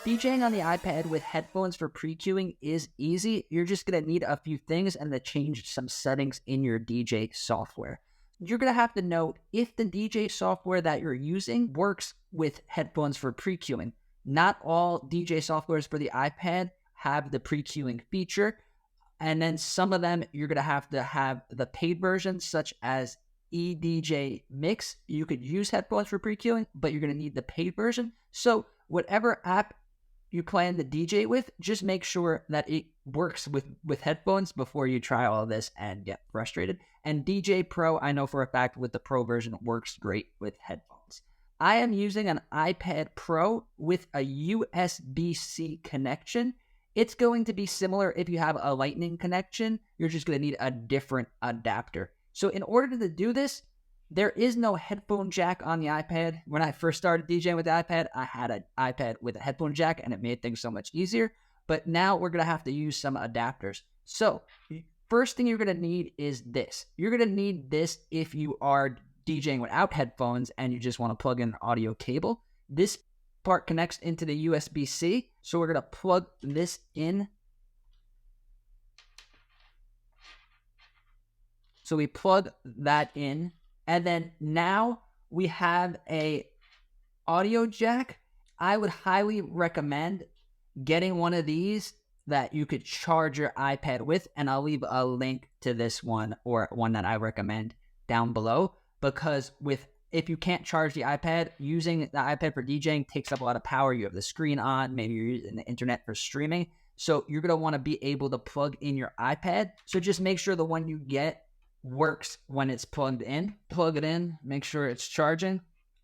DJing on the iPad with headphones for pre-queuing is easy. You're just going to need a few things and to change some settings in your DJ software. You're going to have to know if the DJ software that you're using works with headphones for pre-queuing. Not all DJ softwares for the iPad have the pre-queuing feature, and then some of them you're going to have the paid versions, such as edjing Mix. You could use headphones for pre-queuing, but you're going to need the paid version. So whatever app you plan to DJ with, just make sure that it works with headphones before you try all of this and get frustrated. And Djay Pro, I know for a fact with the Pro version, works great with headphones. I am using an iPad Pro with a USB-C connection. It's going to be similar if you have a Lightning connection. You're just going to need a different adapter. So in order to do this, there is no headphone jack on the iPad. When I first started DJing with the iPad, I had an iPad with a headphone jack, and it made things so much easier. But now we're going to have to use some adapters. So first thing you're going to need is this. You're going to need this if you are DJing without headphones and you just want to plug in an audio cable. This part connects into the USB-C. So we're going to plug this in. So we plug that in. And then now we have a audio jack. I would highly recommend getting one of these that you could charge your iPad with, and I'll leave a link to this one or one that I recommend down below, because if you can't charge the iPad, using the iPad for DJing takes up a lot of power. You have the screen on, maybe you're using the internet for streaming. So you're going to want to be able to plug in your iPad. So just make sure the one you get works when it's plugged in. Plug it in, make sure it's charging.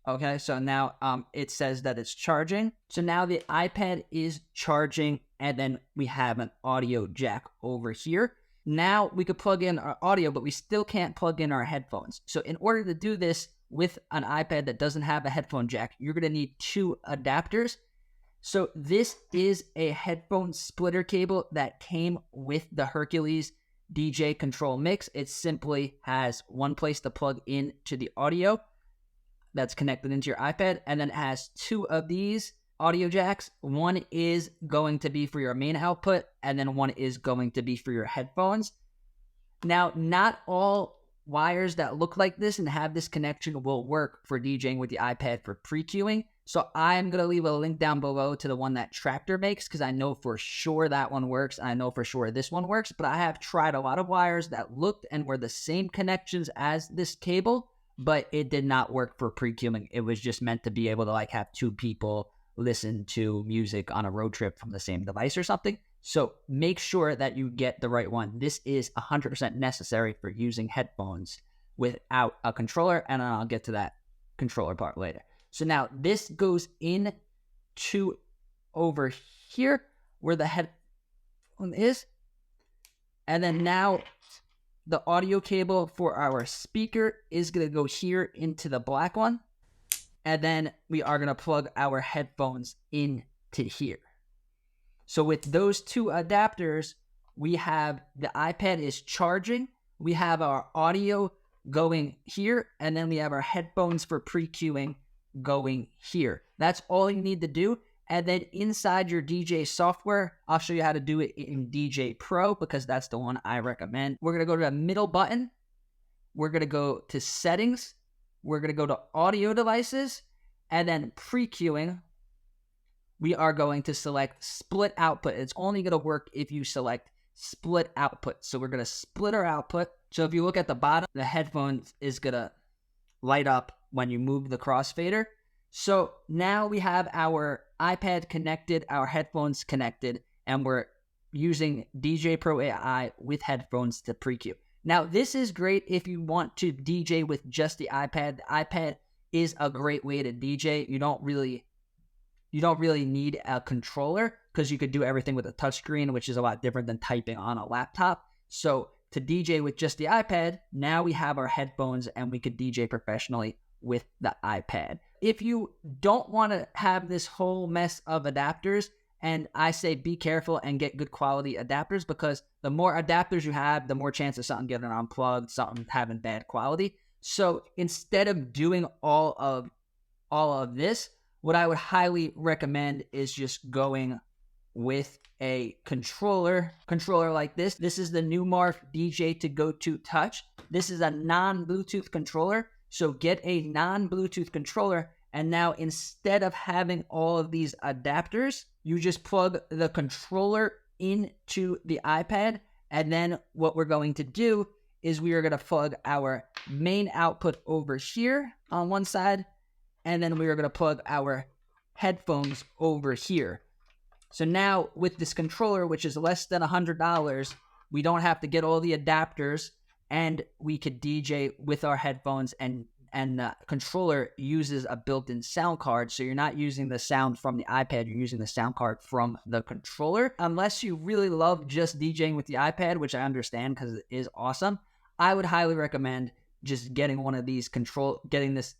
Okay, so now it says that it's charging. So now the iPad is charging, and then we have an audio jack over here. Now we could plug in our audio, but we still can't plug in our headphones. So in order to do this with an iPad that doesn't have a headphone jack, you're going to need two adapters. So this is a headphone splitter cable that came with the Hercules DJ Control Mix. It simply has one place to plug in to the audio that's connected into your iPad, and then it has two of these audio jacks. One is going to be for your main output, and then one is going to be for your headphones. Now, not all wires that look like this and have this connection will work for DJing with the iPad for pre-queuing. So I'm going to leave a link down below to the one that Tractor makes, because I know for sure that one works, and I know for sure this one works, but I have tried a lot of wires that looked and were the same connections as this cable, but it did not work for pre-queuing. It was just meant to be able to like have two people listen to music on a road trip from the same device or something. So make sure that you get the right one. This is 100% necessary for using headphones without a controller, and I'll get to that controller part later. So now this goes in to over here where the headphone is. And then now the audio cable for our speaker is going to go here into the black one. And then we are going to plug our headphones into here. So with those two adapters, we have the iPad is charging. We have our audio going here. And then we have our headphones for pre-queuing going here. That's all you need to do. And then inside your DJ software, I'll show you how to do it in Djay Pro, because that's the one I recommend. We're going to go to the middle button. We're going to go to settings. We're going to go to audio devices, and then pre-queuing. We are going to select split output. It's only going to work if you select split output. So we're going to split our output. So if you look at the bottom, the headphone is going to light up when you move the crossfader. So now we have our iPad connected, our headphones connected, and we're using Djay Pro AI with headphones to pre-queue. Now, this is great if you want to DJ with just the iPad. The iPad is a great way to DJ. You don't really need a controller, because you could do everything with a touchscreen, which is a lot different than typing on a laptop. So to DJ with just the iPad, now we have our headphones and we could DJ professionally with the iPad. If you don't want to have this whole mess of adapters, and I say be careful and get good quality adapters, because the more adapters you have, the more chance of something getting unplugged, something having bad quality. So instead of doing all of this, what I would highly recommend is just going with a controller like this. This is the Newmark DJ to Go To Touch. This is a non-Bluetooth controller, so get a non-Bluetooth controller, and now instead of having all of these adapters, you just plug the controller into the iPad, and then what we're going to do is we are going to plug our main output over here on one side, and then we are going to plug our headphones over here. So now with this controller, which is less than $100, we don't have to get all the adapters, and we could DJ with our headphones, and the controller uses a built-in sound card, so you're not using the sound from the iPad, you're using the sound card from the controller. Unless you really love just DJing with the iPad, which I understand because it is awesome, I would highly recommend just getting one of these getting this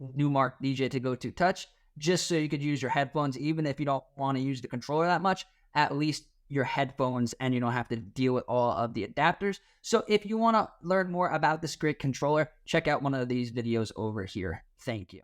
Newmark DJ to Go To Touch, just so you could use your headphones. Even if you don't want to use the controller that much, at least your headphones, and you don't have to deal with all of the adapters. So if you want to learn more about this great controller, check out one of these videos over here. Thank you.